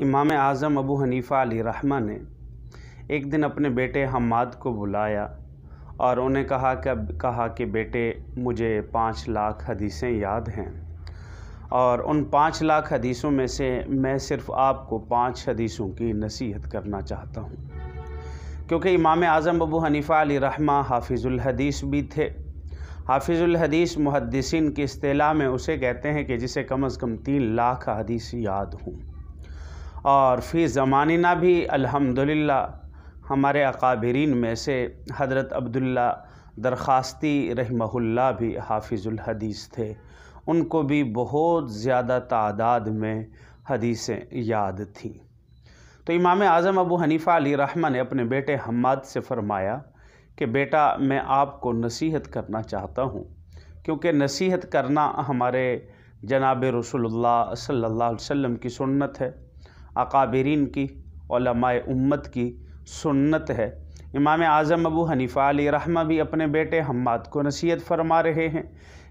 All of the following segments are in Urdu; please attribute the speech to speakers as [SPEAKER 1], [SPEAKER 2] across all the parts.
[SPEAKER 1] امام اعظم ابو حنیفہ علیہ رحمہ نے ایک دن اپنے بیٹے حماد کو بلایا اور انہیں کہا کہ بیٹے مجھے 5 لاکھ حدیثیں یاد ہیں اور ان 5 لاکھ حدیثوں میں سے میں صرف آپ کو 5 حدیثوں کی نصیحت کرنا چاہتا ہوں، کیونکہ امام اعظم ابو حنیفہ علیہ رحمہ حافظ الحدیث بھی تھے۔ حافظ الحدیث محدثین کی اصطلاح میں اسے کہتے ہیں کہ جسے کم از کم 3 لاکھ حدیث یاد ہوں، اور فی زماننا بھی الحمدللہ ہمارے اکابرین میں سے حضرت عبداللہ درخواستی رحمہ اللہ بھی حافظ الحدیث تھے، ان کو بھی بہت زیادہ تعداد میں حدیثیں یاد تھیں۔ تو امام اعظم ابو حنیفہ علیہ رحمہ نے اپنے بیٹے حماد سے فرمایا کہ بیٹا میں آپ کو نصیحت کرنا چاہتا ہوں، کیونکہ نصیحت کرنا ہمارے جناب رسول اللہ صلی اللہ علیہ وسلم کی سنت ہے، اکابرین کی، علماء امت کی سنت ہے۔ امام اعظم ابو حنیفہ علیہ رحمہ بھی اپنے بیٹے حماد کو نصیحت فرما رہے ہیں،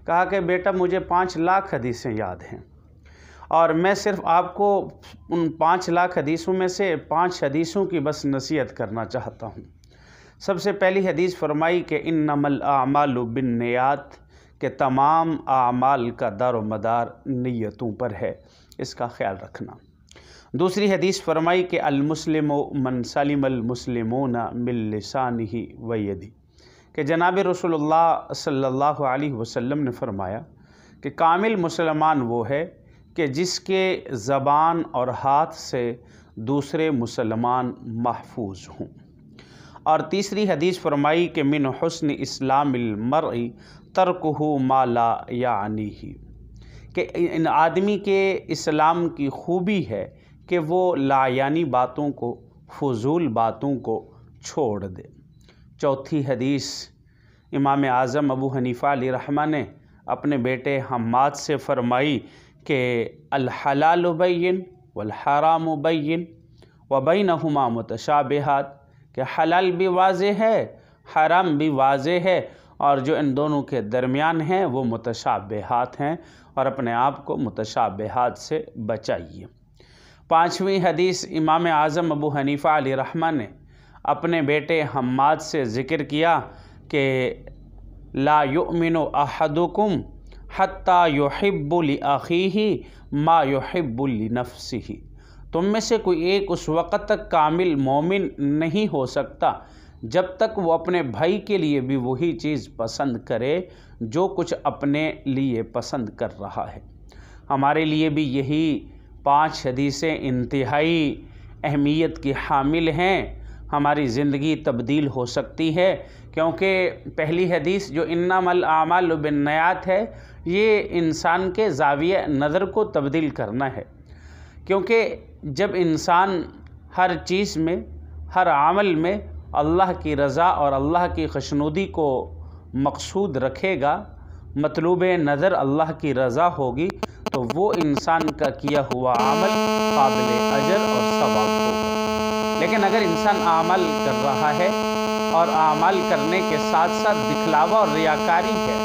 [SPEAKER 1] کہا کہ بیٹا مجھے 5 لاکھ حدیثیں یاد ہیں اور میں صرف آپ کو ان 5 لاکھ حدیثوں میں سے 5 حدیثوں کی بس نصیحت کرنا چاہتا ہوں۔ سب سے پہلی حدیث فرمائی کہ انما الاعمال بالنیات، کہ تمام اعمال کا دار و مدار نیتوں پر ہے، اس کا خیال رکھنا۔ دوسری حدیث فرمائی کہ المسلم من سلم المسلمون من لسانہ و یدہ، کہ جناب رسول اللہ صلی اللہ علیہ وسلم نے فرمایا کہ کامل مسلمان وہ ہے کہ جس کے زبان اور ہاتھ سے دوسرے مسلمان محفوظ ہوں۔ اور تیسری حدیث فرمائی کہ من حسن اسلام المرء ترکہ ما لا یعنیہ، کہ ان آدمی کے اسلام کی خوبی ہے کہ وہ لا یعنی باتوں کو، فضول باتوں کو چھوڑ دے۔ چوتھی حدیث امام اعظم ابو حنیفہ علیہ رحمہ نے اپنے بیٹے حماد سے فرمائی کہ الحلال بین والحرام بین وبینہما متشابہات، کہ حلال بھی واضح ہے، حرام بھی واضح ہے، اور جو ان دونوں کے درمیان ہیں وہ متشابہات ہیں، اور اپنے آپ کو متشابہات سے بچائیے۔ 5ویں حدیث امام اعظم ابو حنیفہ علیہ رحمہ نے اپنے بیٹے حماد سے ذکر کیا کہ لا یؤمن احدکم حتی یحب لأخیہ ما یحب لنفسہ، تم میں سے کوئی ایک اس وقت تک کامل مومن نہیں ہو سکتا جب تک وہ اپنے بھائی کے لیے بھی وہی چیز پسند کرے جو کچھ اپنے لیے پسند کر رہا ہے۔ ہمارے لیے بھی یہی 5 حدیثیں انتہائی اہمیت کی حامل ہیں، ہماری زندگی تبدیل ہو سکتی ہے، کیونکہ پہلی حدیث جو انما الاعمال بالنیات ہے، یہ انسان کے زاویہ نظر کو تبدیل کرنا ہے، کیونکہ جب انسان ہر چیز میں، ہر عمل میں اللہ کی رضا اور اللہ کی خوشنودی کو مقصود رکھے گا، مطلوب نظر اللہ کی رضا ہوگی، تو وہ انسان کا کیا ہوا عمل قابل اجر اور ثواب ہوگا۔ لیکن اگر انسان اعمال کر رہا ہے اور اعمال کرنے کے ساتھ ساتھ دکھلاوا اور ریاکاری ہے،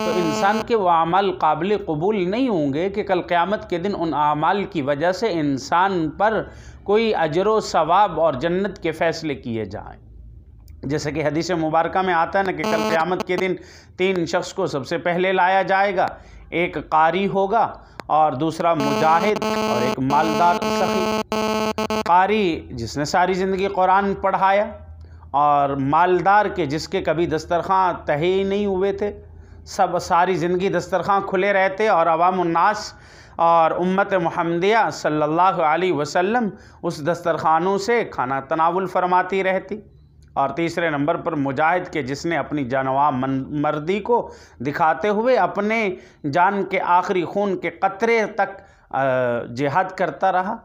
[SPEAKER 1] تو انسان کے وہ اعمال قابل قبول نہیں ہوں گے کہ کل قیامت کے دن ان اعمال کی وجہ سے انسان پر کوئی اجر و ثواب اور جنت کے فیصلے کیے جائیں۔ جیسے کہ حدیث مبارکہ میں آتا ہے نا کہ کل قیامت کے دن 3 شخص کو سب سے پہلے لایا جائے گا، ایک قاری ہوگا اور دوسرا مجاہد اور ایک مالدار سخی۔ قاری جس نے ساری زندگی قرآن پڑھایا، اور مالدار کے جس کے کبھی دسترخوان تہی ہی نہیں ہوئے تھے، ساری زندگی دسترخوان کھلے رہتے اور عوام الناس اور امت محمدیہ صلی اللہ علیہ وسلم اس دسترخوانوں سے کھانا تناول فرماتی رہتی۔ اور تیسرے نمبر پر مجاہد کے جس نے اپنی جانواں مردی کو دکھاتے ہوئے اپنے جان کے آخری خون کے قطرے تک جہاد کرتا رہا۔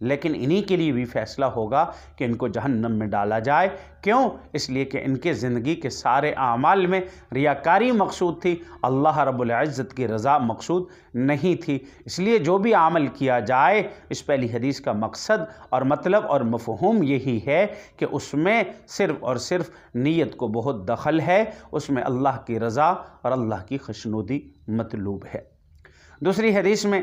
[SPEAKER 1] لیکن انہی کے لیے بھی فیصلہ ہوگا کہ ان کو جہنم میں ڈالا جائے۔ کیوں؟ اس لیے کہ ان کے زندگی کے سارے اعمال میں ریاکاری مقصود تھی، اللہ رب العزت کی رضا مقصود نہیں تھی۔ اس لیے جو بھی عمل کیا جائے، اس پہلی حدیث کا مقصد اور مطلب اور مفہوم یہی ہے کہ اس میں صرف اور صرف نیت کو بہت دخل ہے، اس میں اللہ کی رضا اور اللہ کی خوشنودی مطلوب ہے۔ دوسری حدیث میں